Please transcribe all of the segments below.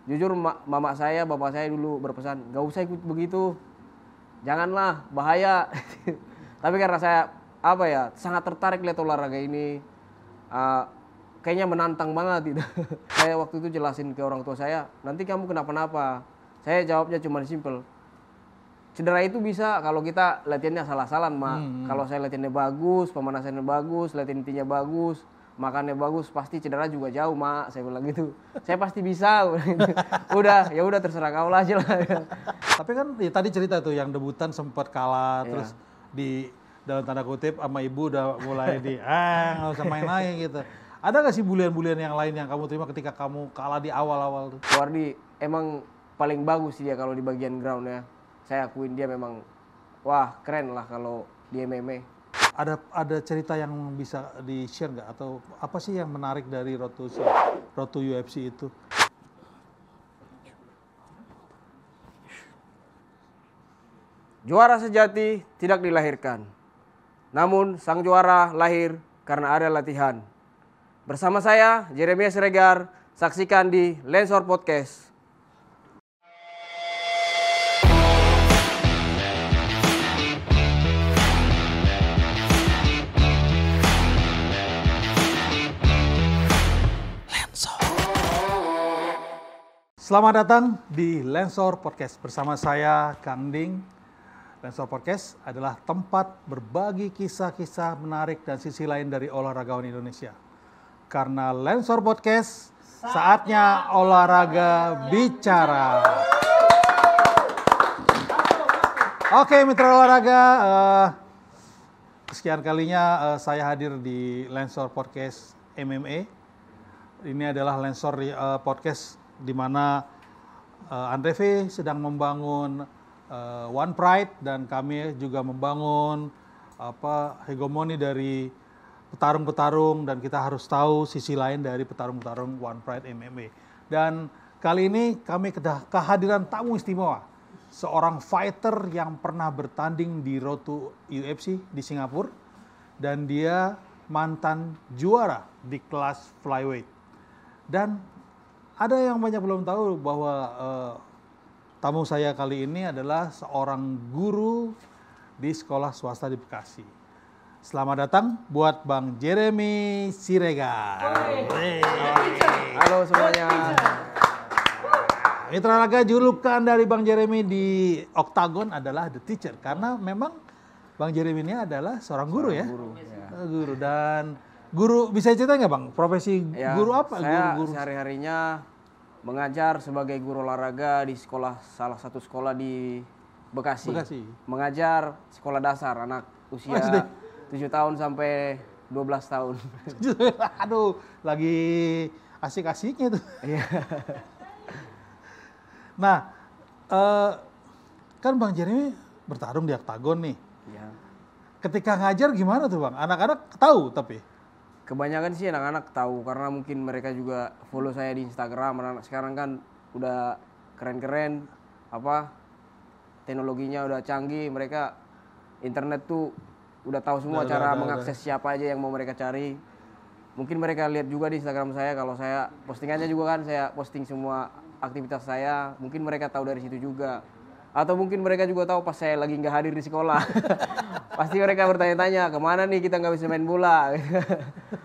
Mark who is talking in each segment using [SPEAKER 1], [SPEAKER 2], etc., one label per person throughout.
[SPEAKER 1] Jujur mama saya, bapak saya dulu berpesan, gak usah ikut begitu, janganlah, bahaya. Tapi karena saya sangat tertarik lihat olahraga ini, kayaknya menantang banget gitu. Saya waktu itu jelasin ke orang tua saya, nanti kamu kenapa-napa. Saya jawabnya cuma simpel, cedera itu bisa kalau kita latihannya salah-salah, Mak. Kalau saya latihannya bagus, pemanasannya bagus, latihan intinya bagus, makannya bagus, pasti cedera juga jauh, Mak. Saya bilang gitu. Saya pasti bisa. Udah, ya udah terserah kau lah aja lah.
[SPEAKER 2] Tapi kan ya, tadi cerita tuh yang debutan sempat kalah, terus di dalam tanda kutip sama ibu udah mulai nggak usah main lagi gitu. Ada nggak sih bulian-bulian yang lain yang kamu terima ketika kamu kalah di awal-awal tuh?
[SPEAKER 1] Wardi emang paling bagus dia kalau di bagian ground ya. Saya akuin dia memang, wah keren lah kalau di MMA.
[SPEAKER 2] Ada cerita yang bisa di-share nggak? Atau apa sih yang menarik dari Road to UFC itu?
[SPEAKER 1] Juara sejati tidak dilahirkan, namun sang juara lahir karena ada latihan. Bersama saya, Jeremy Siregar, saksikan di Lensor Podcast.
[SPEAKER 2] Selamat datang di Lensor Podcast bersama saya, Kang Ding. Lensor Podcast adalah tempat berbagi kisah-kisah menarik dan sisi lain dari olahragawan Indonesia. Karena Lensor Podcast, saatnya olahraga bicara. Oke, mitra olahraga, kesekian kalinya saya hadir di Lensor Podcast MMA. Ini adalah Lensor Podcast di mana Andre V sedang membangun One Pride dan kami juga membangun hegemoni dari petarung-petarung, dan kita harus tahu sisi lain dari petarung-petarung One Pride MMA. Dan kali ini kami kehadiran tamu istimewa, seorang fighter yang pernah bertanding di Road to UFC di Singapura, dan dia mantan juara di kelas flyweight. Dan ada yang banyak belum tahu bahwa tamu saya kali ini adalah seorang guru di sekolah swasta di Bekasi. Selamat datang buat Bang Jeremy Siregar.
[SPEAKER 1] Halo semuanya.
[SPEAKER 2] Mitra olahraga, julukan dari Bang Jeremy di Octagon adalah The Teacher, karena memang Bang Jeremy ini adalah seorang guru ya. Guru dan guru, bisa cerita nggak Bang, profesi guru apa?
[SPEAKER 1] Saya
[SPEAKER 2] Guru
[SPEAKER 1] sehari-harinya mengajar sebagai guru olahraga di salah satu sekolah di Bekasi. Mengajar sekolah dasar anak usia 7 tahun sampai 12 tahun.
[SPEAKER 2] Aduh, lagi asik-asiknya tuh.
[SPEAKER 1] Iya.
[SPEAKER 2] Nah, kan Bang Jeremy bertarung di Octagon nih.
[SPEAKER 1] Iya.
[SPEAKER 2] Ketika ngajar gimana tuh Bang? Anak-anak tahu tapi?
[SPEAKER 1] Kebanyakan sih anak-anak tahu karena mungkin mereka juga follow saya di Instagram. Anak-anak sekarang kan udah keren-keren, teknologinya udah canggih, mereka internet tuh udah tahu semua cara mengakses siapa aja yang mau mereka cari. Mungkin mereka lihat juga di Instagram saya, kalau saya postingannya juga kan saya posting semua aktivitas saya, mungkin mereka tahu dari situ juga. Atau mungkin mereka juga tahu pas saya lagi nggak hadir di sekolah. Pasti mereka bertanya-tanya, kemana nih kita nggak bisa main bola.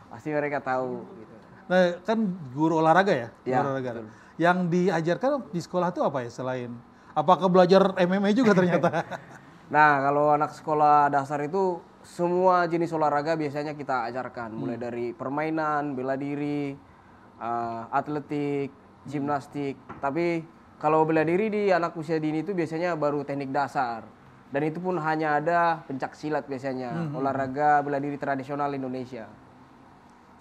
[SPEAKER 1] Pasti mereka tahu. Gitu.
[SPEAKER 2] Nah, kan guru olahraga ya?
[SPEAKER 1] Ya,
[SPEAKER 2] guru olahraga. Yang diajarkan di sekolah itu apa ya selain? Apakah belajar MMA juga ternyata?
[SPEAKER 1] Nah, kalau anak sekolah dasar itu semua jenis olahraga biasanya kita ajarkan. Mulai dari permainan, bela diri, atletik, gimnastik. Tapi kalau bela diri di anak usia dini itu biasanya baru teknik dasar. Dan itu pun hanya ada pencak silat biasanya. Olahraga bela diri tradisional Indonesia.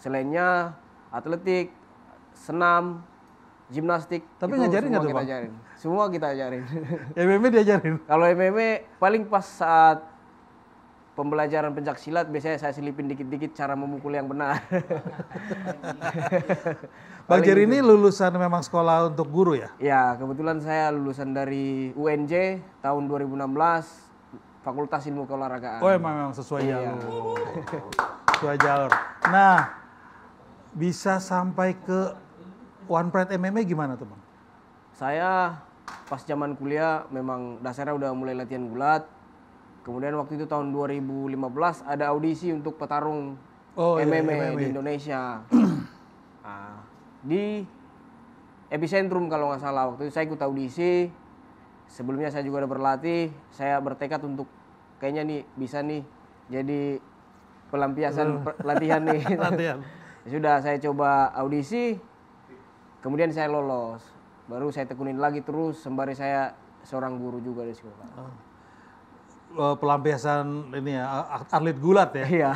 [SPEAKER 1] Selainnya atletik, senam, gimnastik.
[SPEAKER 2] Tapi ngajarin nggak tuh Bang?
[SPEAKER 1] Semua kita ajarin.
[SPEAKER 2] MMA diajarin?
[SPEAKER 1] Kalau MMA paling pas saat pembelajaran pencak silat biasanya saya selipin dikit-dikit cara memukul yang benar.
[SPEAKER 2] Bang Jerry ini lulusan memang sekolah untuk guru ya?
[SPEAKER 1] Ya, kebetulan saya lulusan dari UNJ tahun 2016, Fakultas Ilmu Keolahragaan.
[SPEAKER 2] Oh, memang sesuai jalur. Sesuai jalur. Nah, bisa sampai ke One Pride MMA gimana tuh Bang?
[SPEAKER 1] Saya pas zaman kuliah memang dasarnya udah mulai latihan gulat. Kemudian waktu itu tahun 2015 ada audisi untuk petarung
[SPEAKER 2] Oh, iya,
[SPEAKER 1] MMA
[SPEAKER 2] MMA.
[SPEAKER 1] di Indonesia. Nah, di Epicentrum kalau nggak salah, waktu itu saya ikut audisi. Sebelumnya saya juga udah berlatih. Saya bertekad untuk kayaknya nih bisa nih jadi pelampiasan latihan nih.
[SPEAKER 2] Latihan.
[SPEAKER 1] Ya sudah, saya coba audisi, kemudian saya lolos. Baru saya tekunin lagi terus sembari saya seorang guru juga di sekolah.
[SPEAKER 2] Pelampiasan ini ya, atlet gulat ya.
[SPEAKER 1] Iya.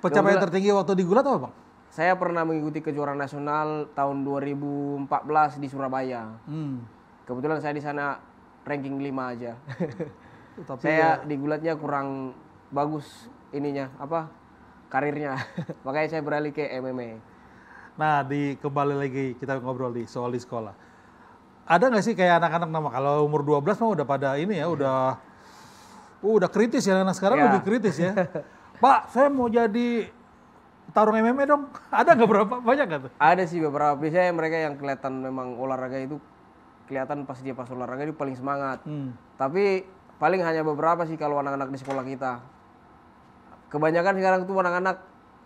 [SPEAKER 2] Pencapaian tertinggi waktu di gulat apa, Bang?
[SPEAKER 1] Saya pernah mengikuti kejuaraan nasional tahun 2014 di Surabaya. Kebetulan saya di sana ranking 5 aja.
[SPEAKER 2] Tapi
[SPEAKER 1] Saya di gulatnya kurang bagus ininya, karirnya. Makanya saya beralih ke MMA.
[SPEAKER 2] nah, kembali lagi kita ngobrol soal di sekolah. Ada nggak sih kayak anak-anak nama kalau umur 12 mah udah pada ini ya, udah kritis ya, anak sekarang
[SPEAKER 1] Ya.
[SPEAKER 2] lebih kritis ya. Pak, saya mau jadi tarung MMA dong. Ada nggak berapa banyak nggak tuh?
[SPEAKER 1] Ada sih beberapa, biasanya mereka yang kelihatan memang olahraga itu kelihatan pas dia pas olahraga itu paling semangat. Tapi paling hanya beberapa sih kalau anak-anak di sekolah kita. Kebanyakan sekarang tuh anak-anak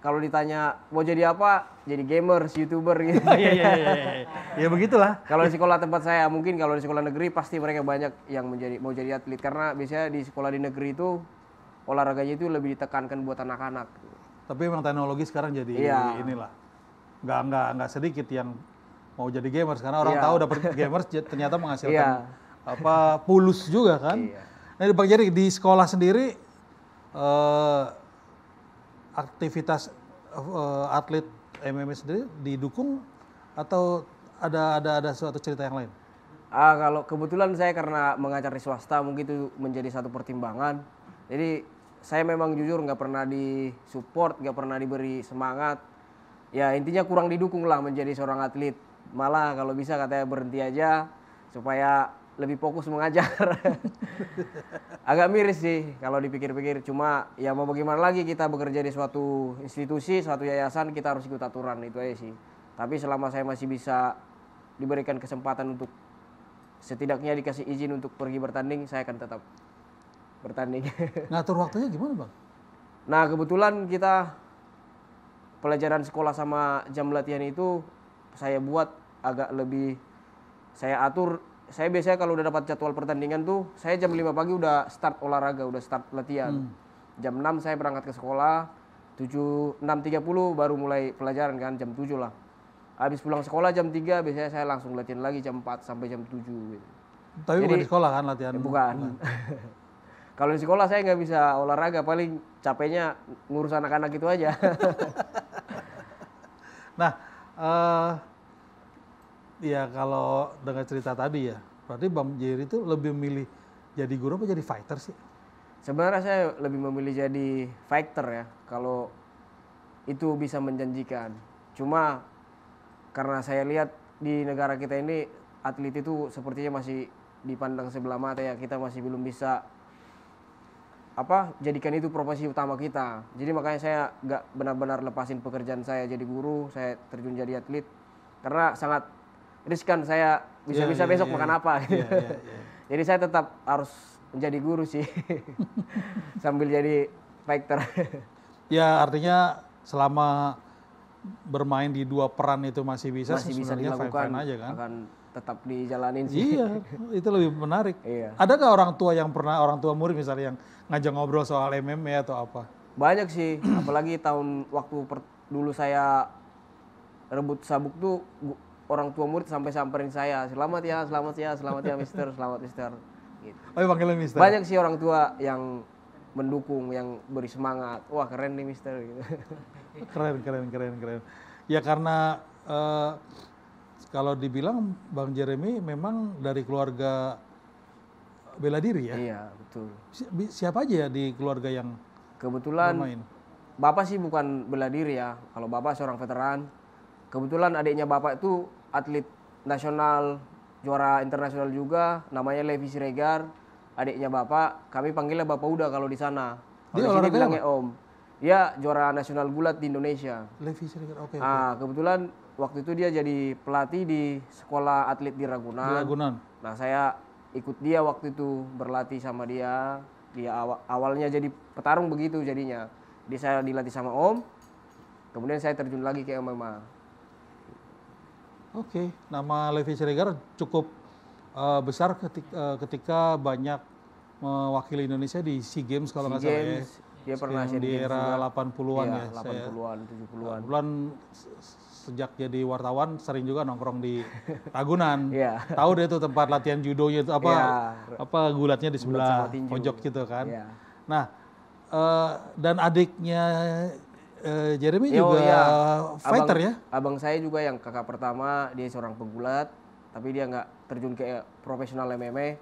[SPEAKER 1] kalau ditanya mau jadi apa, jadi gamers, youtuber gitu.
[SPEAKER 2] Iya. Ya begitulah.
[SPEAKER 1] Kalau di sekolah tempat saya, mungkin kalau di sekolah negeri pasti mereka banyak yang mau jadi atlet karena biasanya di sekolah di negeri itu olahraganya itu lebih ditekankan buat anak-anak.
[SPEAKER 2] Tapi memang teknologi sekarang jadi
[SPEAKER 1] Iya.
[SPEAKER 2] inilah. Nggak sedikit yang mau jadi gamers karena orang
[SPEAKER 1] Iya.
[SPEAKER 2] tahu dapat gamers ternyata menghasilkan
[SPEAKER 1] Iya.
[SPEAKER 2] pulus juga kan.
[SPEAKER 1] Iya.
[SPEAKER 2] Nah, Bang Jerry di sekolah sendiri aktivitas atlet MMA sendiri didukung atau ada suatu cerita yang lain?
[SPEAKER 1] Kalau kebetulan saya karena mengajar di swasta mungkin itu menjadi satu pertimbangan. Jadi saya memang jujur nggak pernah disupport, nggak pernah diberi semangat. Ya intinya kurang didukung lah menjadi seorang atlet. Malah kalau bisa katanya berhenti aja supaya lebih fokus mengajar. Agak miris sih kalau dipikir-pikir. Cuma ya mau bagaimana lagi, kita bekerja di suatu institusi, suatu yayasan, kita harus ikut aturan, itu aja sih. Tapi selama saya masih bisa diberikan kesempatan untuk setidaknya dikasih izin untuk pergi bertanding, saya akan tetap bertanding.
[SPEAKER 2] Ngatur waktunya gimana, Bang?
[SPEAKER 1] Nah kebetulan kita pelajaran sekolah sama jam latihan itu saya buat agak lebih saya atur. Saya biasanya kalau udah dapat jadwal pertandingan tuh, saya jam 5 pagi udah start olahraga, udah start latihan. Jam 6 saya berangkat ke sekolah, 6.30 baru mulai pelajaran kan, jam 7 lah. Habis pulang sekolah jam 3 biasanya saya langsung latihan lagi jam 4 sampai jam 7 gitu.
[SPEAKER 2] Tapi bukan di sekolah kan latihan?
[SPEAKER 1] Bukan. Kalau di sekolah saya nggak bisa olahraga, paling capeknya ngurus anak-anak itu aja.
[SPEAKER 2] Nah, ya kalau dengan cerita tadi ya, berarti Bang Jerry itu lebih memilih jadi guru apa jadi fighter sih?
[SPEAKER 1] Sebenarnya saya lebih memilih jadi fighter ya, kalau itu bisa menjanjikan. Cuma karena saya lihat di negara kita ini atlet itu sepertinya masih dipandang sebelah mata ya, kita masih belum bisa jadikan itu profesi utama kita. Jadi makanya saya nggak benar-benar lepasin pekerjaan saya jadi guru, saya terjun jadi atlet karena sangat riskan, saya bisa-bisa besok makan apa gitu. Jadi saya tetap harus menjadi guru sih sambil jadi fighter.
[SPEAKER 2] Ya artinya selama bermain di dua peran itu masih bisa sebenarnya
[SPEAKER 1] dilakukan,
[SPEAKER 2] fine aja kan?
[SPEAKER 1] akan tetap dijalanin sih.
[SPEAKER 2] Iya, itu lebih menarik.
[SPEAKER 1] Iya.
[SPEAKER 2] Ada nggak orang tua murid misalnya yang ngajak ngobrol soal MMA atau apa?
[SPEAKER 1] Banyak sih, apalagi dulu saya rebut sabuk tuh orang tua murid sampai samperin saya, selamat ya mister, selamat mister. Gitu.
[SPEAKER 2] Oh, panggilnya mister.
[SPEAKER 1] Banyak sih orang tua yang mendukung, yang beri semangat. Wah keren nih mister. Gitu.
[SPEAKER 2] Keren. Ya karena kalau dibilang Bang Jeremy memang dari keluarga bela diri ya.
[SPEAKER 1] Iya betul.
[SPEAKER 2] Siapa aja ya di keluarga yang
[SPEAKER 1] Kebetulan
[SPEAKER 2] bermain?
[SPEAKER 1] bapak sih bukan bela diri ya. Kalau bapak seorang veteran. Kebetulan adiknya bapak itu atlet nasional, juara internasional juga, namanya Levi Siregar. Adiknya bapak, kami panggilnya Bapak Uda kalau di sana.
[SPEAKER 2] Dia
[SPEAKER 1] Kalau di sini
[SPEAKER 2] olahraga
[SPEAKER 1] bilangnya Om. Dia juara nasional gulat di Indonesia.
[SPEAKER 2] Levi Siregar, oke.
[SPEAKER 1] Kebetulan waktu itu dia jadi pelatih di sekolah atlet di
[SPEAKER 2] Di
[SPEAKER 1] Ragunan.
[SPEAKER 2] Ragunan.
[SPEAKER 1] Nah saya ikut dia waktu itu berlatih sama dia. Dia awalnya jadi petarung begitu jadinya. Dia saya dilatih sama Om. Kemudian saya terjun lagi ke MMA.
[SPEAKER 2] Oke, nama Levi Siregar cukup besar ketika banyak mewakili Indonesia di SEA Games kalau nggak salah ya.
[SPEAKER 1] Games, dia pernah
[SPEAKER 2] Di
[SPEAKER 1] Games
[SPEAKER 2] era
[SPEAKER 1] juga.
[SPEAKER 2] 80-an
[SPEAKER 1] Iya,
[SPEAKER 2] ya. Saya
[SPEAKER 1] 80-an, 70-an.
[SPEAKER 2] kebetulan sejak jadi wartawan sering juga nongkrong di Ragunan.
[SPEAKER 1] Iya.
[SPEAKER 2] Tahu deh tuh tempat latihan judonya itu apa
[SPEAKER 1] Iya.
[SPEAKER 2] apa gulatnya di
[SPEAKER 1] Gulat
[SPEAKER 2] sebelah
[SPEAKER 1] sama tinju.
[SPEAKER 2] pojok gitu kan.
[SPEAKER 1] Iya.
[SPEAKER 2] Nah, dan adiknya Jeremy
[SPEAKER 1] Oh,
[SPEAKER 2] juga
[SPEAKER 1] iya.
[SPEAKER 2] fighter ya.
[SPEAKER 1] Abang saya juga yang kakak pertama, dia seorang pegulat, tapi dia nggak terjun ke profesional MMA.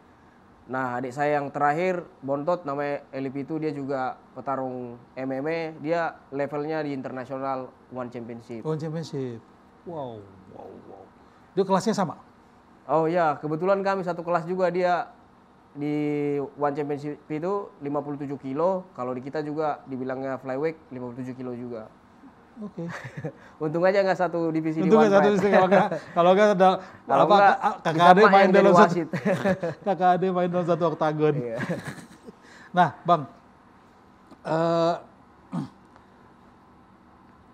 [SPEAKER 1] Nah, adik saya yang terakhir, Bontot, namanya Elip itu, dia juga petarung MMA, dia levelnya di internasional One Championship.
[SPEAKER 2] One Championship. Wow. Dia kelasnya sama.
[SPEAKER 1] Oh ya, kebetulan kami satu kelas juga, dia di One Championship itu 57 kilo, kalau di kita juga dibilangnya flyweight 57 kilo juga.
[SPEAKER 2] Oke.
[SPEAKER 1] Untung aja nggak satu divisi
[SPEAKER 2] Untung
[SPEAKER 1] di
[SPEAKER 2] nggak
[SPEAKER 1] One
[SPEAKER 2] satu
[SPEAKER 1] Pride.
[SPEAKER 2] kalau nggak ada
[SPEAKER 1] Kalau
[SPEAKER 2] apa
[SPEAKER 1] nggak,
[SPEAKER 2] kakak
[SPEAKER 1] bisa
[SPEAKER 2] ade
[SPEAKER 1] Mak
[SPEAKER 2] main
[SPEAKER 1] yang
[SPEAKER 2] dalam
[SPEAKER 1] jadi
[SPEAKER 2] satu
[SPEAKER 1] wasit.
[SPEAKER 2] kakak ade main dalam satu oktagon.
[SPEAKER 1] Iya.
[SPEAKER 2] Nah, Bang,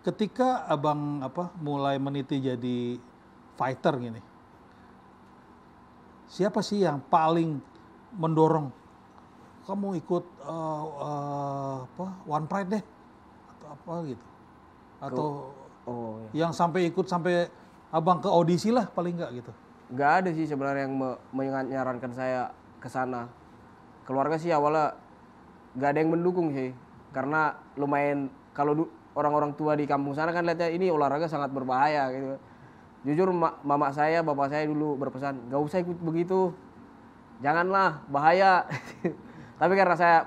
[SPEAKER 2] ketika abang mulai meniti jadi fighter gini, siapa sih yang paling mendorong kamu ikut One Pride deh atau apa gitu, atau
[SPEAKER 1] Oh ya.
[SPEAKER 2] yang sampai ikut sampai abang ke audisi lah paling nggak gitu?
[SPEAKER 1] Nggak ada sih sebenarnya yang menyarankan saya ke sana. Keluarga sih awalnya nggak ada yang mendukung sih, karena lumayan kalau orang-orang tua di kampung sana kan lihatnya ini olahraga sangat berbahaya gitu. Jujur mama saya, bapak saya dulu berpesan, nggak usah ikut begitu, janganlah, bahaya. Tapi karena saya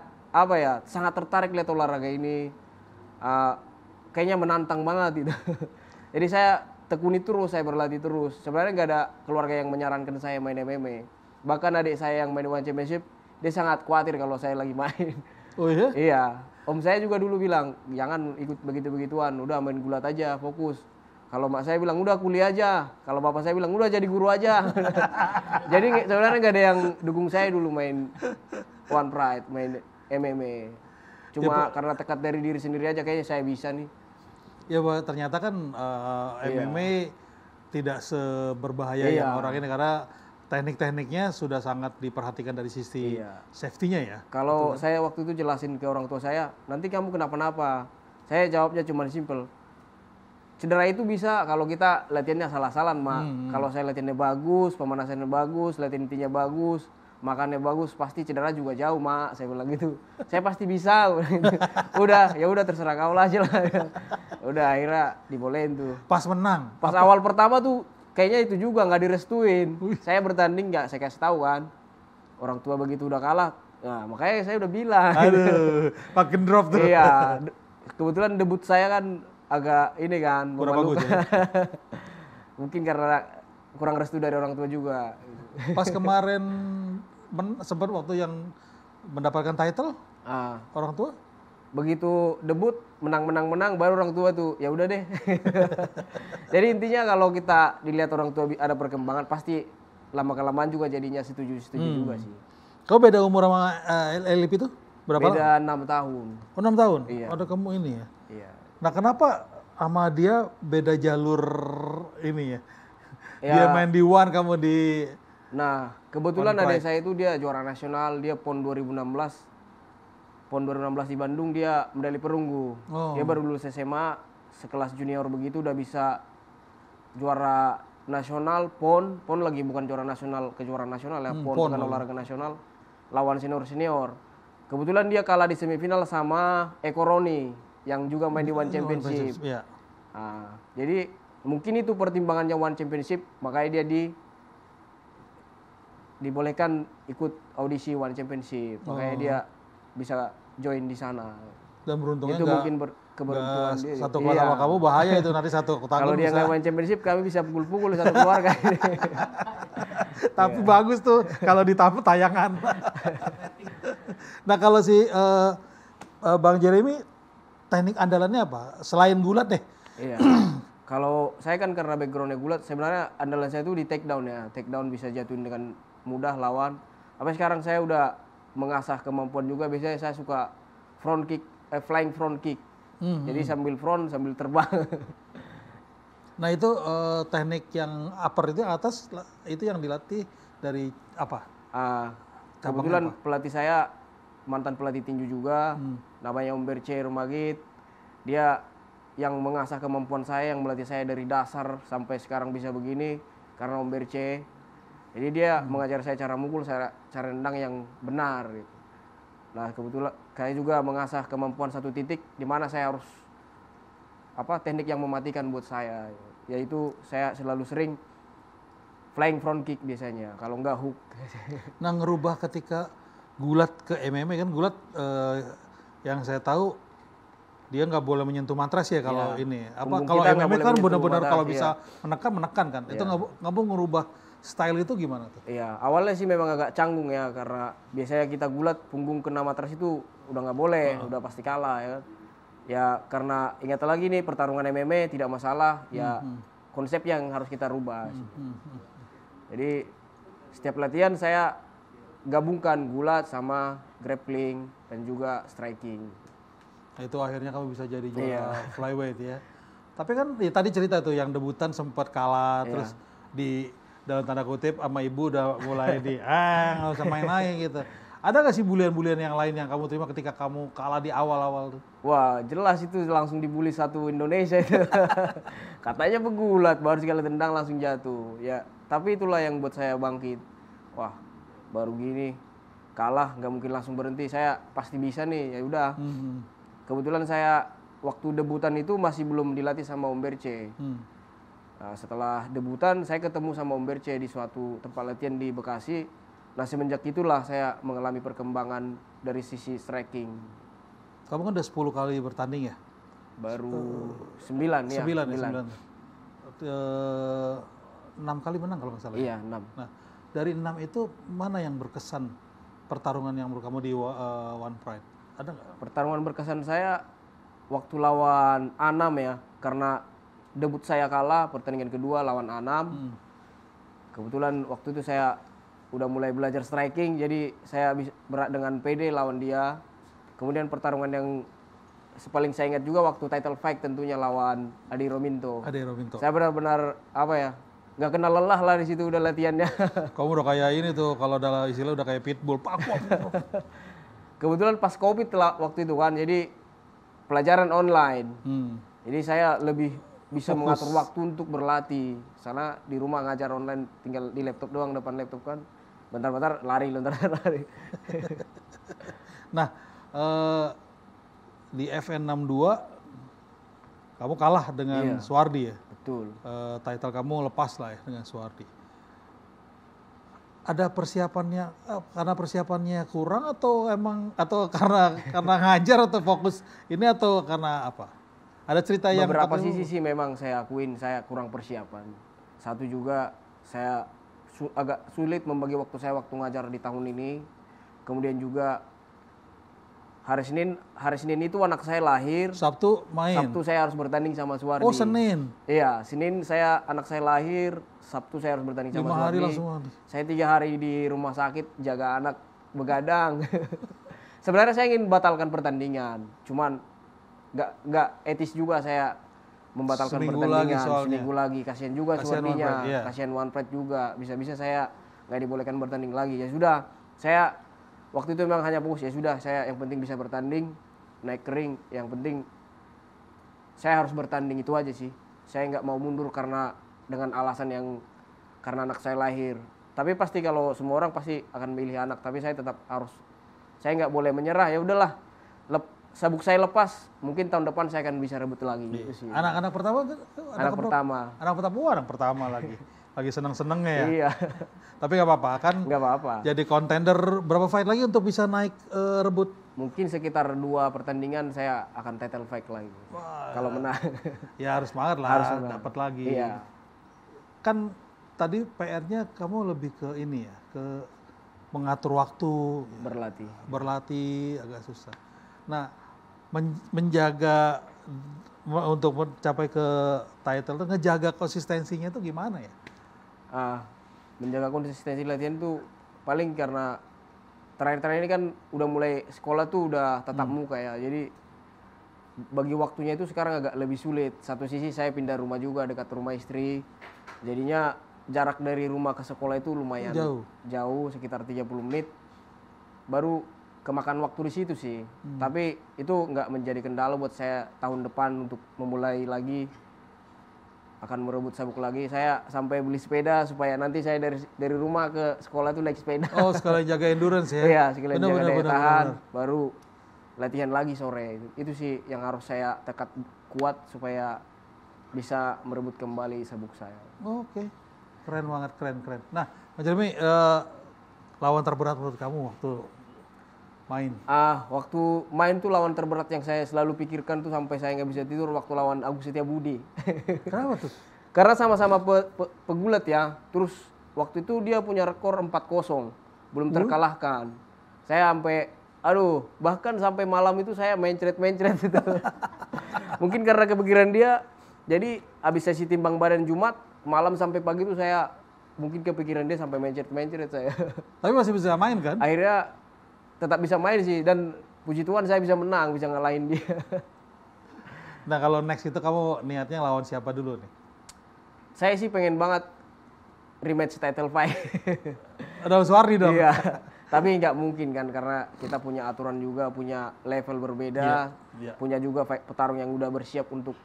[SPEAKER 1] sangat tertarik lihat olahraga ini, kayaknya menantang banget gitu. Jadi saya tekuni terus, saya berlatih terus. Sebenarnya nggak ada keluarga yang menyarankan saya main MMA. Bahkan adik saya yang main One Championship, dia sangat khawatir kalau saya lagi main.
[SPEAKER 2] Oh iya?
[SPEAKER 1] Iya, om saya juga dulu bilang, jangan ikut begitu-begituan, udah main gulat aja, fokus. Kalau mak saya bilang, udah kuliah aja. Kalau bapak saya bilang, udah jadi guru aja. Jadi sebenarnya nggak ada yang dukung saya dulu main One Pride, main MMA. Cuma karena tekad dari diri sendiri aja, kayaknya saya bisa nih.
[SPEAKER 2] Ya, Pak, ternyata kan MMA tidak seberbahaya yang orang ini karena teknik-tekniknya sudah sangat diperhatikan dari sisi safety-nya ya.
[SPEAKER 1] Kalau saya waktu itu jelasin ke orang tua saya, nanti kamu kenapa-napa. Saya jawabnya cuma simple. Cedera itu bisa kalau kita latihannya salah-salan, Mak. Kalau saya latihannya bagus, pemanasannya bagus, latihan intinya bagus, makannya bagus, pasti cedera juga jauh, Mak. Saya bilang gitu. Saya pasti bisa. Udah, ya udah terserah kau lah aja lah. Udah akhirnya dibolehin tuh.
[SPEAKER 2] Pas menang.
[SPEAKER 1] Pas awal pertama tuh kayaknya itu juga nggak direstuin. Saya bertanding nggak, saya kasih tahu kan. Orang tua begitu udah kalah. Nah, makanya saya udah bilang.
[SPEAKER 2] Aduh, makin drop tuh.
[SPEAKER 1] Iya. Kebetulan debut saya kan agak ini kan,
[SPEAKER 2] Kurang bagus ya.
[SPEAKER 1] Mungkin karena kurang restu dari orang tua juga.
[SPEAKER 2] Pas kemarin sempat waktu yang mendapatkan title orang tua?
[SPEAKER 1] Begitu debut menang baru orang tua tuh ya udah deh. Jadi intinya kalau kita dilihat orang tua ada perkembangan pasti lama-kelamaan juga jadinya setuju juga sih.
[SPEAKER 2] Kau beda umur sama Elip itu? Berapa?
[SPEAKER 1] Beda 6 tahun.
[SPEAKER 2] Oh, 6 tahun?
[SPEAKER 1] Iya.
[SPEAKER 2] Ada kamu ini ya?
[SPEAKER 1] Iya.
[SPEAKER 2] Nah, kenapa sama dia beda jalur ini ya?
[SPEAKER 1] Ya.
[SPEAKER 2] Dia main di One, kamu di...
[SPEAKER 1] Nah, kebetulan adik saya itu dia juara nasional, dia PON 2016. PON 2016 di Bandung dia medali perunggu. Dia baru lulus SMA, sekelas junior begitu udah bisa juara nasional PON. PON lagi bukan juara nasional, kejuaraan nasional ya, PON bukan olahraga nasional. Lawan senior-senior. Kebetulan dia kalah di semifinal sama Eko Roni yang juga main di One Championship.
[SPEAKER 2] Iya.
[SPEAKER 1] Nah, jadi mungkin itu pertimbangannya One Championship, makanya dia dibolehkan ikut audisi One Championship, makanya dia bisa join di sana.
[SPEAKER 2] Dan beruntungnya
[SPEAKER 1] itu mungkin keberuntungan dia.
[SPEAKER 2] Satu kelas sama kamu bahaya itu nanti satu oktagon.
[SPEAKER 1] Kalau dia nggak One Championship kami bisa pukul-pukul satu keluarga.
[SPEAKER 2] Tapi bagus tuh kalau ditampil tayangan. Nah, kalau si Bang Jeremy teknik andalannya apa? Selain gulat deh.
[SPEAKER 1] Iya. Kalau saya kan karena backgroundnya gulat, sebenarnya andalan saya itu di take down ya. Take down bisa jatuhin dengan mudah lawan. Tapi sekarang saya udah mengasah kemampuan juga. Biasanya saya suka front kick, flying front kick. Jadi sambil front, sambil terbang.
[SPEAKER 2] Nah itu teknik yang upper itu atas itu yang dilatih dari apa?
[SPEAKER 1] Kebetulan pelatih saya mantan pelatih tinju juga, namanya Om Berce Rumagit. Dia yang mengasah kemampuan saya, yang melatih saya dari dasar sampai sekarang bisa begini karena Om Berce. Jadi dia mengajar saya cara mukul, cara nendang yang benar. Gitu. Nah kebetulan saya juga mengasah kemampuan satu titik di mana saya harus teknik yang mematikan buat saya, yaitu saya selalu sering flying front kick biasanya, kalau enggak hook.
[SPEAKER 2] Nah ngerubah ketika gulat ke MMA kan gulat yang saya tahu dia nggak boleh menyentuh matras ya kalau ini. Kalau MMA kan benar-benar kalau bisa menekan kan. Itu nggak mau ngerubah style itu gimana tuh?
[SPEAKER 1] Iya, awalnya sih memang agak canggung ya karena biasanya kita gulat punggung kena matras itu udah nggak boleh, udah pasti kalah ya. Ya karena ingat lagi nih pertarungan MMA tidak masalah, ya konsep yang harus kita rubah. Jadi setiap latihan saya gabungkan gulat sama grappling dan juga striking.
[SPEAKER 2] Nah, itu akhirnya kamu bisa jadi juara flyweight ya. Tapi kan ya, tadi cerita tuh yang debutan sempat kalah terus di dalam tanda kutip sama ibu udah mulai nggak usah main-main gitu. Ada nggak sih bulian-bulian yang lain yang kamu terima ketika kamu kalah di awal-awal tuh?
[SPEAKER 1] Wah jelas itu langsung dibully satu Indonesia itu. Katanya pegulat baru sekali tendang langsung jatuh. Ya tapi itulah yang buat saya bangkit. Wah baru gini kalah nggak mungkin langsung berhenti. Saya pasti bisa nih ya udah. Kebetulan saya waktu debutan itu masih belum dilatih sama Om Berce. Nah, setelah debutan saya ketemu sama Om Berce di suatu tempat latihan di Bekasi. Nah semenjak itulah saya mengalami perkembangan dari sisi striking.
[SPEAKER 2] Kamu kan udah 10 kali bertanding ya?
[SPEAKER 1] Baru 9 ya.
[SPEAKER 2] 9. 6 kali menang kalau nggak salah.
[SPEAKER 1] Iya 6.
[SPEAKER 2] Nah dari 6 itu mana yang berkesan pertarungan yang menurut kamu di One Pride? Ada nggak?
[SPEAKER 1] Pertarungan berkesan saya waktu lawan Anam ya, karena debut saya kalah, pertandingan kedua lawan Anam. Kebetulan waktu itu saya udah mulai belajar striking, jadi saya bisa berat dengan PD lawan dia. Kemudian pertarungan yang paling saya ingat juga waktu title fight tentunya lawan Adi Rominto. Saya benar-benar nggak kenal lelah lah di situ udah latihannya.
[SPEAKER 2] Kamu udah kayak ini tuh, kalau dalam istilah udah kayak pitbull.
[SPEAKER 1] Kebetulan pas COVID waktu itu kan, jadi pelajaran online. Jadi saya lebih bisa mengatur waktu untuk berlatih. Karena di rumah ngajar online tinggal di laptop doang, depan laptop kan. Bentar-bentar lari.
[SPEAKER 2] Nah, di FN62 kamu kalah dengan Suwardi ya?
[SPEAKER 1] Betul.
[SPEAKER 2] Title kamu lepas lah ya dengan Suwardi. Ada persiapannya karena persiapannya kurang atau karena ngajar atau fokus ini atau karena apa? Ada cerita yang
[SPEAKER 1] beberapa sisi sih memang saya akuin saya kurang persiapan. Satu juga saya agak sulit membagi waktu saya waktu ngajar di tahun ini. Kemudian juga hari Senin itu anak saya lahir.
[SPEAKER 2] Sabtu main.
[SPEAKER 1] Sabtu saya harus bertanding sama Suwardi.
[SPEAKER 2] Oh Senin.
[SPEAKER 1] Iya Senin anak saya lahir. Sabtu saya harus bertanding sama Suwardi.
[SPEAKER 2] 5 hari langsung.
[SPEAKER 1] Saya 3 hari di rumah sakit jaga anak begadang. Sebenarnya saya ingin batalkan pertandingan, cuman nggak etis juga saya membatalkan pertandingan seminggu lagi. Kasihan juga Suwardinya, kasihan One Pride juga. Bisa-bisa saya nggak dibolehkan bertanding lagi. Ya sudah, saya waktu itu memang hanya fokus ya sudah. Saya yang penting bisa bertanding, naik ke ring. Yang penting saya harus bertanding itu aja sih. Saya nggak mau mundur dengan alasan yang karena anak saya lahir. Tapi pasti kalau semua orang pasti akan milih anak. Tapi saya tetap saya nggak boleh menyerah. Ya udahlah, sabuk saya lepas. Mungkin tahun depan saya akan bisa rebut lagi. Gitu sih.
[SPEAKER 2] Anak pertama? Anak pertama lagi. Lagi seneng-senengnya ya.
[SPEAKER 1] Iya.
[SPEAKER 2] Tapi nggak apa-apa kan?
[SPEAKER 1] Nggak apa-apa.
[SPEAKER 2] Jadi kontender berapa fight lagi untuk bisa naik rebut?
[SPEAKER 1] Mungkin sekitar 2 pertandingan saya akan title fight lagi. Kalau menang.
[SPEAKER 2] Ya harus semangat lah, dapat lagi.
[SPEAKER 1] Iya.
[SPEAKER 2] Kan tadi PR-nya kamu lebih ke ini ya, ke mengatur waktu. Berlatih agak susah. Nah, menjaga untuk mencapai ke title itu ngejaga konsistensinya itu gimana ya?
[SPEAKER 1] Menjaga konsistensi latihan tuh paling karena terakhir-terakhir ini kan udah mulai sekolah tuh udah tatap muka ya. Jadi bagi waktunya itu sekarang agak lebih sulit. Satu sisi saya pindah rumah juga dekat rumah istri. Jadinya jarak dari rumah ke sekolah itu lumayan jauh sekitar 30 menit. Baru kemakan waktu di situ sih. Tapi itu nggak menjadi kendala buat saya tahun depan untuk memulai lagi, akan merebut sabuk lagi. Saya sampai beli sepeda supaya nanti saya dari rumah ke sekolah itu naik sepeda.
[SPEAKER 2] Oh, sekalian jaga endurance ya?
[SPEAKER 1] Iya, sekalian jaga daya tahan. Baru latihan lagi sore. Itu sih yang harus saya tekad kuat supaya bisa merebut kembali sabuk saya.
[SPEAKER 2] Oke. Keren banget, keren. Nah, Mas Jeremy, lawan terberat menurut kamu waktu main?
[SPEAKER 1] Waktu main tuh lawan terberat yang saya selalu pikirkan tuh sampai saya nggak bisa tidur waktu lawan Agus Setiabudi.
[SPEAKER 2] Kenapa tuh?
[SPEAKER 1] Karena sama-sama pegulat ya. Terus waktu itu dia punya rekor 4-0, belum terkalahkan. Saya sampai, bahkan sampai malam itu saya mencret itu. Mungkin karena kepikiran dia, jadi habis sesi timbang badan Jumat, malam sampai pagi itu saya mungkin kepikiran dia sampai mencret saya.
[SPEAKER 2] Tapi masih bisa main kan?
[SPEAKER 1] Akhirnya tetap bisa main sih, dan puji Tuhan saya bisa menang, bisa ngalahin dia.
[SPEAKER 2] Nah, kalau next itu kamu niatnya lawan siapa dulu nih?
[SPEAKER 1] Saya sih pengen banget rematch title fight.
[SPEAKER 2] Ada Suwardi dong?
[SPEAKER 1] Iya, tapi nggak mungkin kan, karena kita punya aturan juga, punya level berbeda, punya juga petarung yang udah bersiap untuk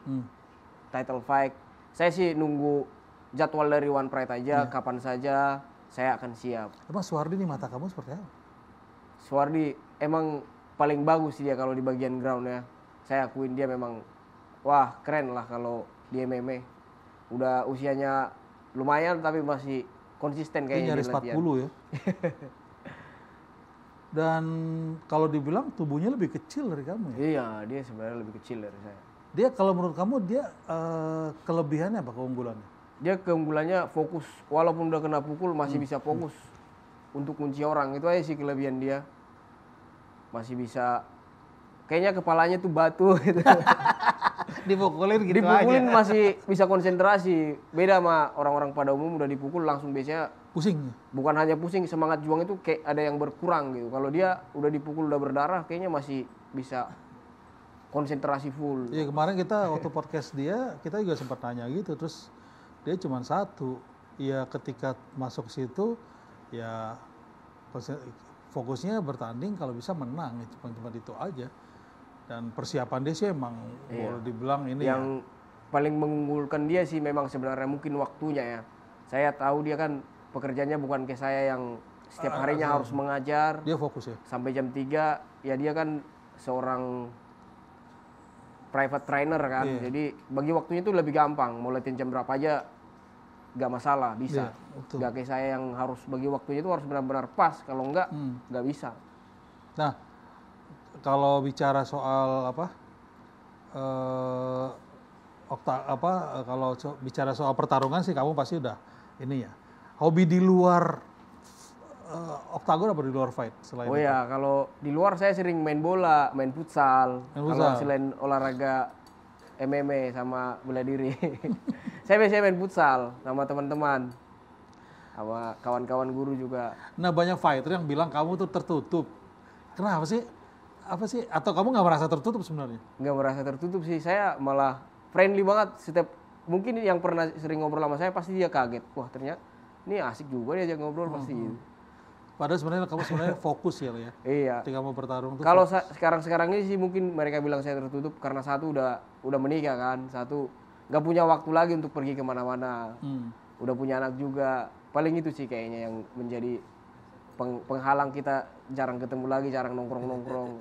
[SPEAKER 1] title fight. Saya sih nunggu jadwal dari One Pride aja, kapan saja saya akan siap.
[SPEAKER 2] Emang Suwardi nih mata kamu seperti apa?
[SPEAKER 1] Suwardi emang paling bagus dia kalau di bagian ground ya. Saya akuin dia memang, wah keren lah kalau di MMA. Udah usianya lumayan tapi masih konsisten kayaknya
[SPEAKER 2] nyaris
[SPEAKER 1] di latihan.
[SPEAKER 2] 40 ya. Dan kalau dibilang tubuhnya lebih kecil dari kamu ya?
[SPEAKER 1] Iya, dia sebenarnya lebih kecil dari saya.
[SPEAKER 2] Dia kalau menurut kamu dia kelebihannya apa, keunggulannya?
[SPEAKER 1] Dia keunggulannya fokus, walaupun udah kena pukul masih bisa fokus untuk kunci orang. Itu aja sih kelebihan dia. Masih bisa, kayaknya kepalanya tuh batu gitu.
[SPEAKER 2] Dipukulin gitu
[SPEAKER 1] Dipukulin
[SPEAKER 2] aja.
[SPEAKER 1] masih bisa konsentrasi. Beda sama orang-orang pada umum udah dipukul langsung biasanya
[SPEAKER 2] Pusing.
[SPEAKER 1] bukan hanya pusing, semangat juang itu kayak ada yang berkurang gitu. Kalau dia udah dipukul udah berdarah kayaknya masih bisa konsentrasi full.
[SPEAKER 2] Iya, kemarin kita waktu podcast dia, kita juga sempat tanya gitu, terus dia cuma satu. Ya ketika masuk situ ya fokusnya bertanding, kalau bisa menang, cuma itu aja. Dan persiapan dia sih emang boleh dibilang ini
[SPEAKER 1] yang paling mengunggulkan dia sih memang sebenarnya mungkin waktunya ya. Saya tahu dia kan pekerjaannya bukan kayak saya yang setiap harinya harus mengajar.
[SPEAKER 2] Dia fokus ya.
[SPEAKER 1] Sampai jam 3, ya dia kan seorang private trainer kan. Jadi bagi waktunya itu lebih gampang. Mau latihan jam berapa aja gak masalah, bisa. Gak kayak saya yang harus bagi waktunya itu harus benar-benar pas. Kalau enggak, gak bisa.
[SPEAKER 2] Nah, kalau bicara soal kalau bicara soal pertarungan sih kamu pasti udah ini ya. Hobi di luar oktagon apa di luar fight selain itu?
[SPEAKER 1] Ya, kalau di luar saya sering main bola, main futsal. Kalau selain olahraga MMA sama bela diri. Saya biasanya main futsal sama teman-teman. Sama kawan-kawan guru juga.
[SPEAKER 2] Nah, banyak fighter yang bilang kamu tuh tertutup. Kenapa sih? Apa sih? Atau kamu nggak merasa tertutup sebenarnya?
[SPEAKER 1] Nggak merasa tertutup sih. Saya malah friendly banget. Mungkin yang pernah sering ngobrol sama saya pasti dia kaget. Wah, ternyata ini asik juga dia ajak ngobrol pasti gitu.
[SPEAKER 2] Padahal sebenarnya kamu fokus ya.
[SPEAKER 1] Iya.
[SPEAKER 2] Ketika mau bertarung tuh.
[SPEAKER 1] Kalau sekarang ini sih mungkin mereka bilang saya tertutup karena satu udah menikah kan, satu nggak punya waktu lagi untuk pergi kemana-mana. Udah punya anak juga. Paling itu sih kayaknya yang menjadi penghalang kita jarang ketemu lagi, jarang nongkrong-nongkrong.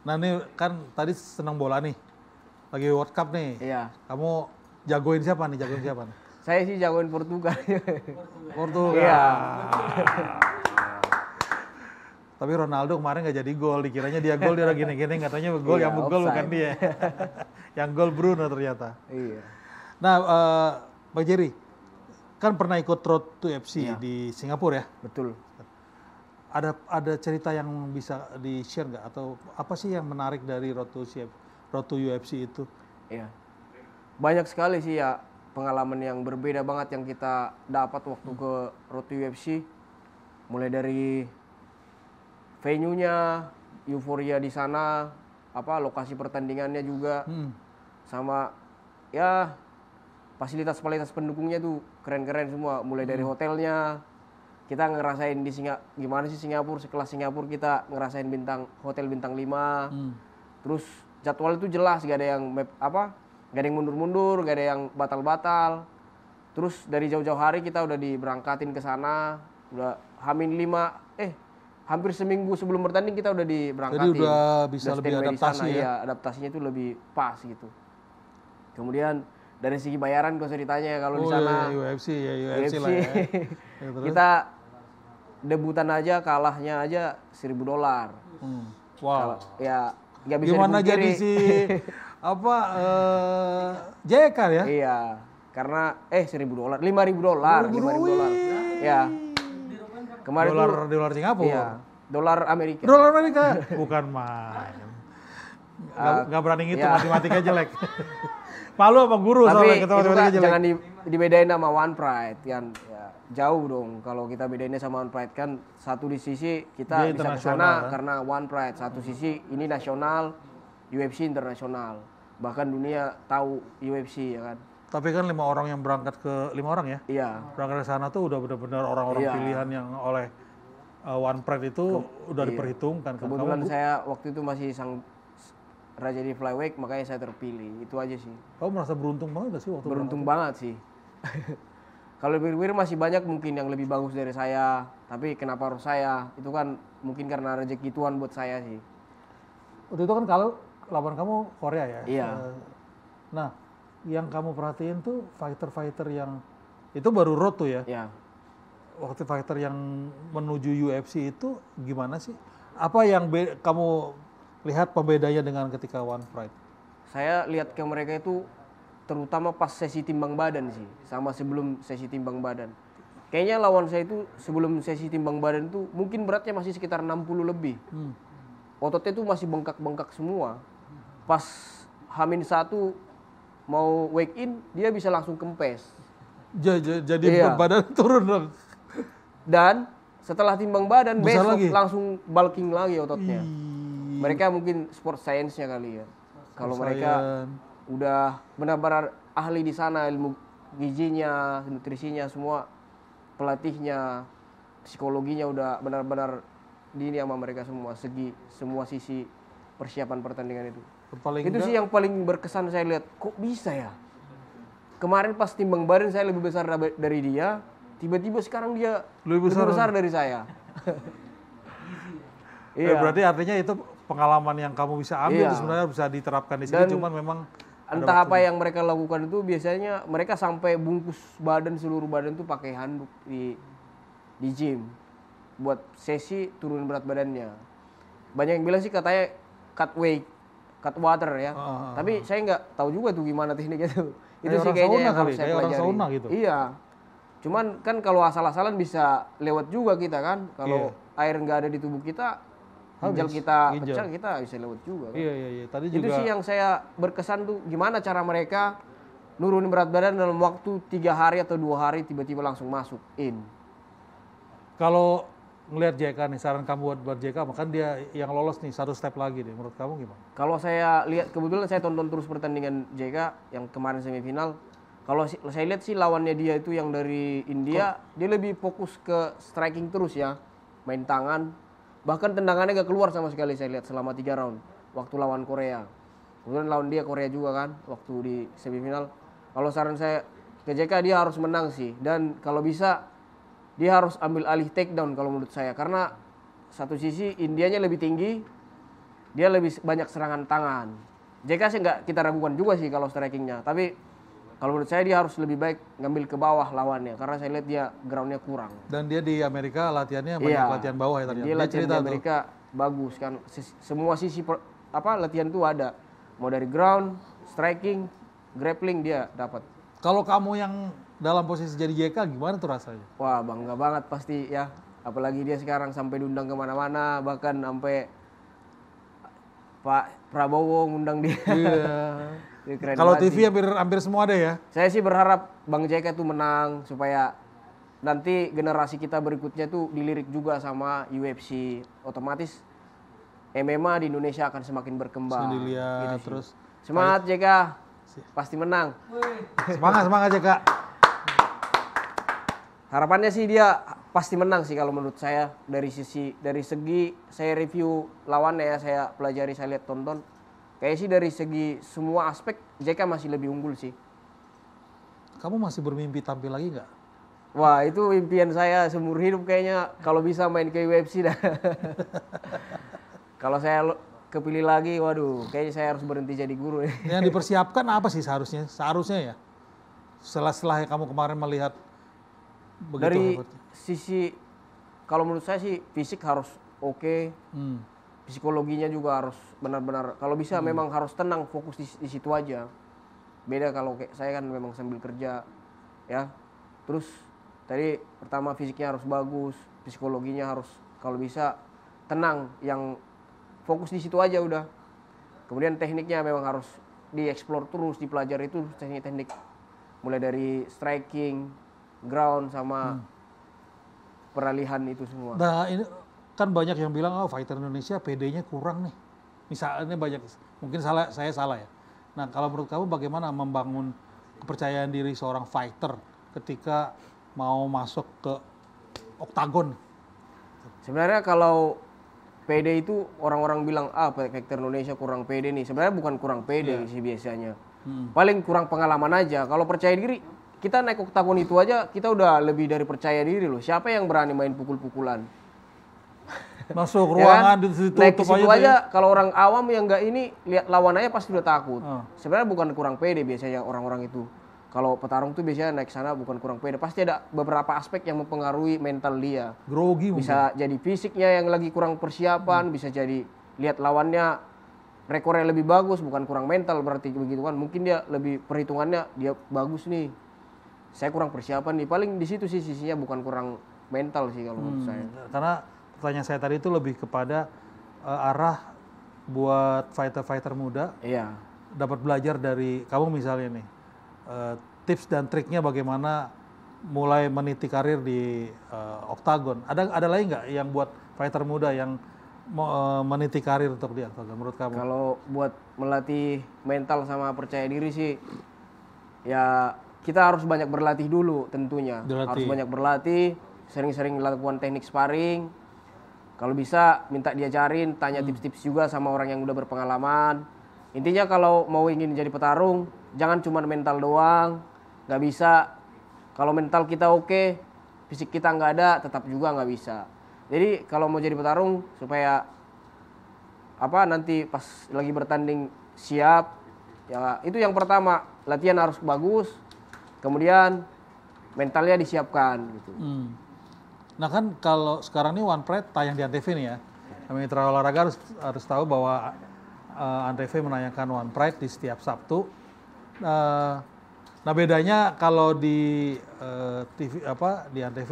[SPEAKER 2] Nah ini kan tadi senang bola nih, lagi World Cup nih.
[SPEAKER 1] Iya.
[SPEAKER 2] Kamu jagoin siapa nih?
[SPEAKER 1] Saya sih jagoin Portugal.
[SPEAKER 2] Portugal.
[SPEAKER 1] Iya.
[SPEAKER 2] Tapi Ronaldo kemarin nggak jadi gol, dikiranya dia gol, dia udah gini-gini, katanya gol yang gol bukan dia. Yang gol Bruno ternyata.
[SPEAKER 1] Iya.
[SPEAKER 2] Nah, Pak Jerry, kan pernah ikut Road to FC di Singapura ya?
[SPEAKER 1] Betul.
[SPEAKER 2] Ada cerita yang bisa di-share nggak? Atau apa sih yang menarik dari Road to Road to UFC itu?
[SPEAKER 1] Iya. Banyak sekali sih ya pengalaman yang berbeda banget yang kita dapat waktu ke Road to UFC. Mulai dari venue-nya, euforia di sana, lokasi pertandingannya juga, sama ya fasilitas-fasilitas pendukungnya tuh keren-keren semua. Mulai dari hotelnya, kita ngerasain di gimana sih Singapura, sekelas Singapura kita ngerasain hotel bintang 5. Terus jadwal itu jelas, gak ada yang gak ada yang mundur-mundur, gak ada yang batal-batal. Terus dari jauh-jauh hari kita udah diberangkatin ke sana, udah hampir seminggu sebelum bertanding kita udah diberangkatin.
[SPEAKER 2] Jadi udah bisa lebih adaptasi ya?
[SPEAKER 1] Iya, adaptasinya itu lebih pas gitu. Kemudian dari segi bayaran gak usah ditanya kalau di sana.
[SPEAKER 2] UFC lah ya.
[SPEAKER 1] Kita debutan aja kalahnya aja $1.000.
[SPEAKER 2] Wow.
[SPEAKER 1] Ya nggak bisa
[SPEAKER 2] gimana
[SPEAKER 1] dipungkiri.
[SPEAKER 2] jadi si JK ya?
[SPEAKER 1] Iya, karena $1.000, $5.000. Ya. Kemarin
[SPEAKER 2] dolar Singapura.
[SPEAKER 1] Iya, dolar Amerika.
[SPEAKER 2] Dolar Amerika bukan main. Nggak berani ngitung, matematika jelek. Malu sama guru soalnya
[SPEAKER 1] Tapi itu kan jangan dibedain sama One Pride kan. Ya, jauh dong kalau kita bedainnya sama One Pride kan, satu di sisi kita bisa ke sana karena One Pride, satu sisi ini nasional, UFC internasional. Bahkan dunia tahu UFC ya kan.
[SPEAKER 2] Tapi kan 5 orang yang berangkat ke 5 orang ya?
[SPEAKER 1] Iya.
[SPEAKER 2] Berangkat ke sana tuh udah benar-benar orang-orang pilihan yang oleh One Pride itu udah diperhitungkan.
[SPEAKER 1] Kebetulan saya waktu itu masih raja di flyweight, makanya saya terpilih. Itu aja sih.
[SPEAKER 2] Kamu merasa beruntung banget gak sih waktu
[SPEAKER 1] beruntung banget sih. Kalau pikir-pikir masih banyak mungkin yang lebih bagus dari saya. Tapi kenapa harus saya? Itu kan mungkin karena rezeki Tuhan buat saya sih.
[SPEAKER 2] Waktu itu kan kalau lawan kamu Korea ya?
[SPEAKER 1] Iya.
[SPEAKER 2] Nah, yang kamu perhatiin tuh fighter-fighter yang itu baru road tuh ya?
[SPEAKER 1] Iya.
[SPEAKER 2] Waktu fighter yang menuju UFC itu gimana sih? Apa yang kamu lihat pembedanya dengan ketika One Pride?
[SPEAKER 1] Saya lihat ke mereka itu terutama pas sesi timbang badan sih, sama sebelum sesi timbang badan. Kayaknya lawan saya itu sebelum sesi timbang badan itu mungkin beratnya masih sekitar 60 lebih. Ototnya itu masih bengkak-bengkak semua. Pas H-1 mau wake in, dia bisa langsung kempes.
[SPEAKER 2] Jadi berat badan turun dong.
[SPEAKER 1] Dan setelah timbang badan
[SPEAKER 2] besar
[SPEAKER 1] besok
[SPEAKER 2] lagi.
[SPEAKER 1] Langsung bulking lagi ototnya. Mereka mungkin sport science-nya kali ya. Kalau mereka udah benar-benar ahli di sana, ilmu gizinya, nutrisinya, semua pelatihnya, psikologinya udah benar-benar di ini sama mereka semua sisi persiapan pertandingan itu. Itu sih yang paling berkesan saya lihat. Kok bisa ya? Kemarin pas timbang badan saya lebih besar dari dia, tiba-tiba sekarang dia lebih besar dari saya.
[SPEAKER 2] Iya. Berarti artinya itu pengalaman yang kamu bisa ambil sebenarnya bisa diterapkan di sini, cuman memang
[SPEAKER 1] entah apa yang mereka lakukan itu biasanya mereka sampai bungkus seluruh badan tuh pakai handuk di gym buat sesi turun berat badannya. Banyak yang bilang sih katanya cut water ya. Tapi saya nggak tahu juga tuh gimana tekniknya tuh. Itu sih kayaknya yang harus saya pelajari.
[SPEAKER 2] Gitu.
[SPEAKER 1] Iya. Cuman kan kalau asal-asalan bisa lewat juga kita kan. Kalau air nggak ada di tubuh kita, ginjal kita pecah, kita bisa lewat juga kan.
[SPEAKER 2] Iya. Tadi
[SPEAKER 1] itu
[SPEAKER 2] juga
[SPEAKER 1] sih yang saya berkesan tuh, gimana cara mereka nurunin berat badan dalam waktu 3 hari atau 2 hari tiba-tiba langsung masuk in.
[SPEAKER 2] Kalau ngelihat JK nih, saran kamu buat JK, kan dia yang lolos nih 1 step lagi deh, menurut kamu gimana?
[SPEAKER 1] Kalau saya lihat, kebetulan saya tonton terus pertandingan JK yang kemarin semifinal. Kalau saya lihat sih lawannya dia itu yang dari India, dia lebih fokus ke striking terus ya, main tangan. Bahkan tendangannya gak keluar sama sekali saya lihat selama 3 round waktu lawan Korea. Kemudian lawan dia Korea juga kan waktu di semifinal. Kalau saran saya ke JK, dia harus menang sih. Dan kalau bisa dia harus ambil alih takedown kalau menurut saya. Karena satu sisi Indianya lebih tinggi, dia lebih banyak serangan tangan. JK sih nggak kita ragukan juga sih kalau strikingnya. Tapi kalau menurut saya dia harus lebih baik ngambil ke bawah lawannya, karena saya lihat dia groundnya kurang.
[SPEAKER 2] Dan dia di Amerika latihannya banyak latihan bawah ya ternyata.
[SPEAKER 1] Dia latihan di Amerika bagus kan, semua sisi latihan itu ada. Mau dari ground, striking, grappling dia dapat.
[SPEAKER 2] Kalau kamu yang dalam posisi jadi JK gimana tuh rasanya?
[SPEAKER 1] Wah bangga banget pasti ya, apalagi dia sekarang sampai diundang kemana-mana, bahkan sampai Pak Prabowo ngundang dia.
[SPEAKER 2] Iya.
[SPEAKER 1] Itu keren
[SPEAKER 2] Kalau
[SPEAKER 1] banget
[SPEAKER 2] TV
[SPEAKER 1] sih.
[SPEAKER 2] hampir semua ada ya.
[SPEAKER 1] Saya sih berharap Bang JK tuh menang supaya nanti generasi kita berikutnya tuh dilirik juga sama UFC. Otomatis MMA di Indonesia akan semakin berkembang.
[SPEAKER 2] Bisa dilihat
[SPEAKER 1] Gitu sih.
[SPEAKER 2] terus.
[SPEAKER 1] Semangat JK, pasti menang.
[SPEAKER 2] Semangat aja Kak.
[SPEAKER 1] Harapannya sih dia pasti menang sih kalau menurut saya dari segi saya review lawannya ya, saya pelajari, saya lihat tonton. Kayak sih dari segi semua aspek JK masih lebih unggul sih.
[SPEAKER 2] Kamu masih bermimpi tampil lagi nggak?
[SPEAKER 1] Wah, itu impian saya seumur hidup kayaknya kalau bisa main ke UFC dah. Kalau saya kepilih lagi, waduh, kayaknya saya harus berhenti jadi guru.
[SPEAKER 2] Yang dipersiapkan apa sih seharusnya? Seharusnya ya. Setelah kamu kemarin melihat begitu
[SPEAKER 1] Dari
[SPEAKER 2] hebatnya.
[SPEAKER 1] sisi, kalau menurut saya sih fisik harus oke, psikologinya juga harus benar-benar. Kalau bisa memang harus tenang, fokus di situ aja. Beda kalau kayak saya kan memang sambil kerja, ya. Terus tadi pertama fisiknya harus bagus, psikologinya harus kalau bisa tenang, yang fokus di situ aja udah. Kemudian tekniknya memang harus dieksplor terus, dipelajari itu teknik-teknik mulai dari striking, ground sama peralihan itu semua.
[SPEAKER 2] Nah ini kan banyak yang bilang, oh fighter Indonesia PD-nya kurang nih. Misalnya banyak, mungkin saya salah ya. Nah kalau menurut kamu bagaimana membangun kepercayaan diri seorang fighter ketika mau masuk ke oktagon?
[SPEAKER 1] Sebenarnya kalau PD itu orang-orang bilang, fighter Indonesia kurang PD nih. Sebenarnya bukan kurang PD sih biasanya. Paling kurang pengalaman aja. Kalau percaya diri, kita naik oktagon itu aja, kita udah lebih dari percaya diri loh. Siapa yang berani main pukul-pukulan?
[SPEAKER 2] Masuk
[SPEAKER 1] Ya
[SPEAKER 2] ruangan
[SPEAKER 1] kan?
[SPEAKER 2] ditutup
[SPEAKER 1] Naik ke situ
[SPEAKER 2] aja.
[SPEAKER 1] aja, kalau orang awam yang nggak ini, lihat lawan aja pasti udah takut.
[SPEAKER 2] Oh.
[SPEAKER 1] Sebenarnya bukan kurang pede biasanya orang-orang itu. Kalau petarung tuh biasanya naik sana bukan kurang pede. Pasti ada beberapa aspek yang mempengaruhi mental dia.
[SPEAKER 2] Grogi mungkin.
[SPEAKER 1] Bisa jadi fisiknya yang lagi kurang persiapan, bisa jadi lihat lawannya rekornya lebih bagus, bukan kurang mental berarti begitu kan. Mungkin dia lebih perhitungannya dia bagus nih. Saya kurang persiapan nih. Paling di situ sih sisinya bukan kurang mental sih kalau menurut saya.
[SPEAKER 2] Karena pertanyaan saya tadi itu lebih kepada arah buat fighter-fighter muda
[SPEAKER 1] Iya.
[SPEAKER 2] dapat belajar dari kamu misalnya nih tips dan triknya bagaimana mulai meniti karir di oktagon. Ada lagi nggak yang buat fighter muda yang meniti karir untuk di oktagon menurut kamu?
[SPEAKER 1] Kalau buat melatih mental sama percaya diri sih, ya kita harus banyak berlatih dulu tentunya. Harus banyak berlatih, sering-sering lakukan teknik sparring. Kalau bisa minta diajarin, tanya tips-tips juga sama orang yang udah berpengalaman. Intinya kalau mau ingin jadi petarung, jangan cuma mental doang. Nggak bisa. Kalau mental kita oke, fisik kita nggak ada, tetap juga nggak bisa. Jadi kalau mau jadi petarung supaya nanti pas lagi bertanding siap, ya itu yang pertama, latihan harus bagus. Kemudian mentalnya disiapkan gitu.
[SPEAKER 2] Nah kan kalau sekarang ini One Pride tayang di Antv nih ya. Mitra olahraga harus tahu bahwa Antv menayangkan One Pride di setiap Sabtu. Nah bedanya kalau di TV di Antv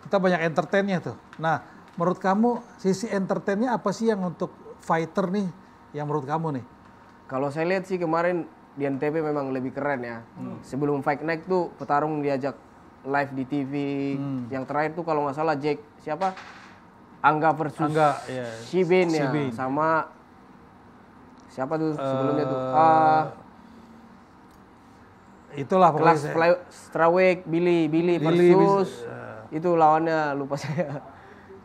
[SPEAKER 2] kita banyak entertainnya tuh. Nah menurut kamu sisi entertainnya apa sih yang untuk fighter nih yang menurut kamu nih?
[SPEAKER 1] Kalau saya lihat sih kemarin di Antv memang lebih keren ya. Sebelum Fight Night tuh petarung diajak live di TV. Yang terakhir tuh kalau nggak salah siapa? Angga versus
[SPEAKER 2] Ya.
[SPEAKER 1] Shibin ya. Sama siapa tuh sebelumnya tuh?
[SPEAKER 2] Itulah
[SPEAKER 1] Kelas
[SPEAKER 2] pokoknya.
[SPEAKER 1] strawweight Billy versus itu lawannya lupa saya.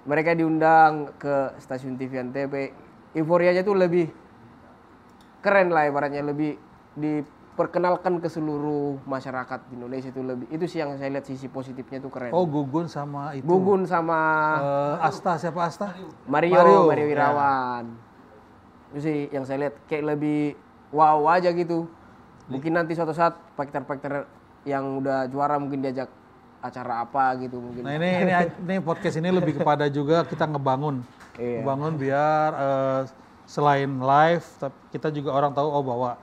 [SPEAKER 1] Mereka diundang ke stasiun TV Antv. Euforianya tuh lebih keren lah ibaratnya, lebih diperkenalkan ke seluruh masyarakat di Indonesia itu sih yang saya lihat sisi positifnya tuh keren.
[SPEAKER 2] Oh Gugun sama itu.
[SPEAKER 1] Gugun sama
[SPEAKER 2] Asta siapa Asta?
[SPEAKER 1] Mario Wirawan. Itu sih yang saya lihat kayak lebih wow aja gitu. Mungkin nanti suatu saat fighter-fighter yang udah juara mungkin diajak acara apa gitu mungkin.
[SPEAKER 2] Nah ini podcast ini lebih kepada juga kita ngebangun biar selain live kita juga orang tahu bahwa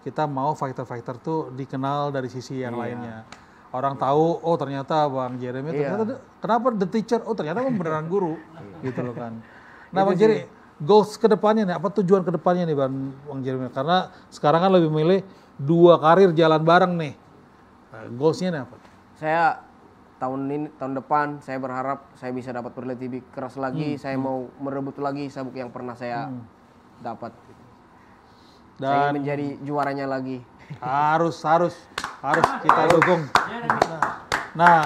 [SPEAKER 2] kita mau fighter-fighter tuh dikenal dari sisi yang lainnya. Orang tahu ternyata Bang Jeremy ternyata kenapa The Teacher? Oh ternyata beneran guru gitu loh kan. Nah Bang Jeremy goals kedepannya nih, apa tujuan kedepannya nih Bang Jeremy? Karena sekarang kan lebih milih 2 karir jalan bareng nih. Goalsnya nih apa?
[SPEAKER 1] Saya tahun depan saya berharap saya bisa dapat berlatih lebih keras lagi. Saya mau merebut lagi sabuk yang pernah saya dapat. Saya ingin menjadi juaranya lagi.
[SPEAKER 2] Harus kita dukung. Nah,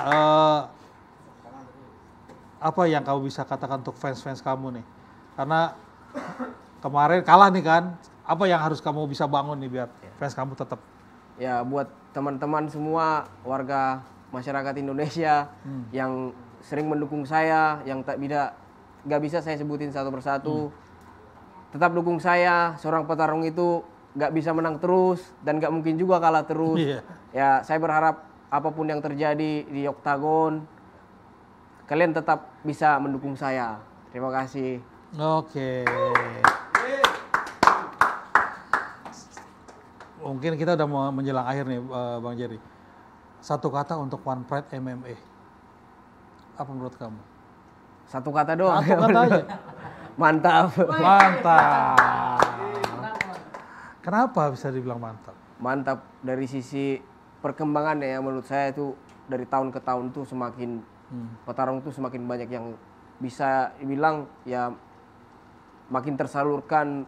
[SPEAKER 2] apa yang kamu bisa katakan untuk fans kamu nih? Karena kemarin kalah nih kan. Apa yang harus kamu bisa bangun nih biar fans kamu tetap?
[SPEAKER 1] Ya buat teman-teman semua warga masyarakat Indonesia yang sering mendukung saya, yang nggak bisa saya sebutin satu persatu, tetap dukung saya. Seorang petarung itu nggak bisa menang terus dan nggak mungkin juga kalah terus. Ya saya berharap apapun yang terjadi di oktagon, kalian tetap bisa mendukung saya. Terima kasih.
[SPEAKER 2] Oke. Mungkin kita udah mau menjelang akhir nih Bang Jerry. Satu kata untuk One Pride MMA. Apa menurut kamu?
[SPEAKER 1] Satu kata doang.
[SPEAKER 2] Satu kata aja.
[SPEAKER 1] Mantap.
[SPEAKER 2] Mantap. Kenapa bisa dibilang mantap?
[SPEAKER 1] Mantap dari sisi perkembangannya ya, menurut saya itu dari tahun ke tahun tuh semakin petarung tuh semakin banyak yang bisa dibilang ya makin tersalurkan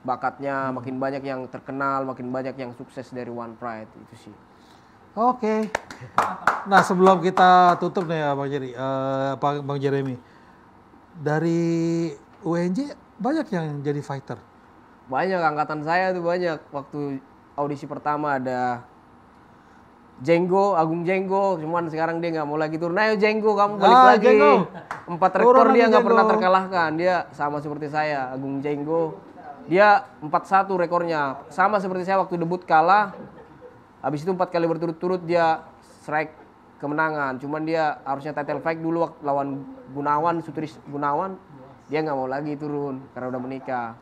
[SPEAKER 1] bakatnya, makin banyak yang terkenal, makin banyak yang sukses dari One Pride itu sih.
[SPEAKER 2] Oke. Nah sebelum kita tutup nih ya Bang Jeremy, dari UNJ banyak yang jadi fighter.
[SPEAKER 1] Banyak, angkatan saya tuh banyak. Waktu audisi pertama ada Agung Jenggo, cuman sekarang dia nggak mau lagi turun. Ayo Jenggo, kamu balik lagi.
[SPEAKER 2] Jenggo.
[SPEAKER 1] 4 rekor dia nggak pernah terkalahkan. Dia sama seperti saya, Agung Jenggo. Dia 4-1 rekornya, sama seperti saya waktu debut kalah. Habis itu 4 kali berturut-turut dia strike kemenangan. Cuman dia harusnya title fight dulu lawan Gunawan, Sutris Gunawan. Dia nggak mau lagi turun karena udah menikah.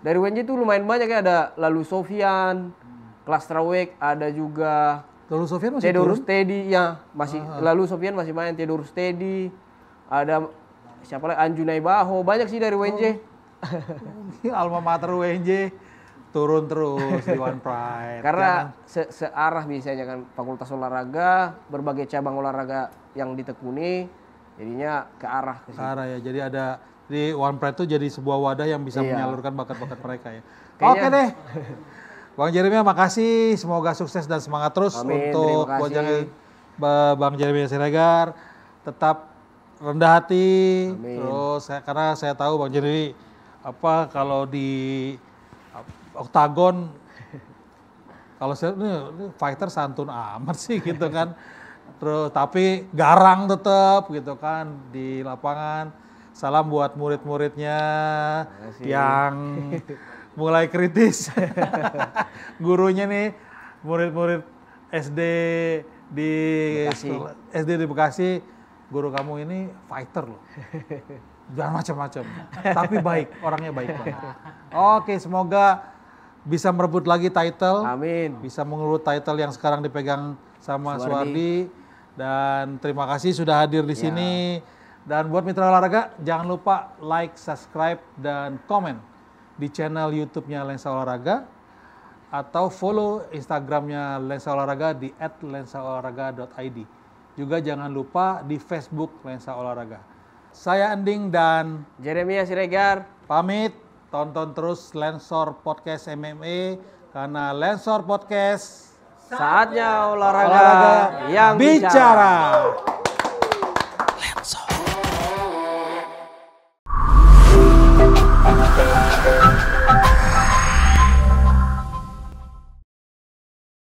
[SPEAKER 1] Dari WNJ itu lumayan banyak ya, ada Lalu Sofian, kelas trawek, ada juga
[SPEAKER 2] Lalu Sofian masih
[SPEAKER 1] Theodorus
[SPEAKER 2] turun?
[SPEAKER 1] Teddy ya, masih Lalu Sofian masih main, Theodorus Teddy. Ada siapa lagi, Anjunai Baho, banyak sih dari WNJ.
[SPEAKER 2] Alma mater UNJ turun terus di One Pride.
[SPEAKER 1] Karena searah biasanya kan, fakultas olahraga, berbagai cabang olahraga yang ditekuni, jadinya ke arah ke situ.
[SPEAKER 2] Ya, jadi ada di One Pride itu jadi sebuah wadah yang bisa menyalurkan bakat-bakat mereka ya.
[SPEAKER 1] Kayaknya,
[SPEAKER 2] Oke deh. Bang Jeremy makasih, semoga sukses dan semangat terus.
[SPEAKER 1] Amin,
[SPEAKER 2] untuk Bang Jeremy Siregar, tetap rendah hati.
[SPEAKER 1] Amin.
[SPEAKER 2] Terus karena saya tahu Bang Jeremy kalau di oktagon, kalau saya ini fighter santun amat sih gitu kan. Terus tapi garang tetap gitu kan di lapangan. Salam buat murid-muridnya yang mulai kritis. Gurunya nih, murid-murid SD di Bekasi, guru kamu ini fighter loh. Jangan macam-macam, tapi baik, orangnya baik banget. Oke, semoga bisa merebut lagi title.
[SPEAKER 1] Amin.
[SPEAKER 2] Bisa menurut title yang sekarang dipegang sama Suwardi. Dan terima kasih sudah hadir di sini. Dan buat mitra olahraga, jangan lupa like, subscribe, dan komen di channel YouTube-nya Lensa Olahraga atau follow Instagram-nya Lensa Olahraga di @lensaolahraga.id. Juga jangan lupa di Facebook Lensa Olahraga. Saya Ending dan
[SPEAKER 1] Jeremy Siregar
[SPEAKER 2] pamit. Tonton terus Lensor Podcast MMA karena Lensor Podcast
[SPEAKER 1] saatnya olahraga yang
[SPEAKER 2] bicara.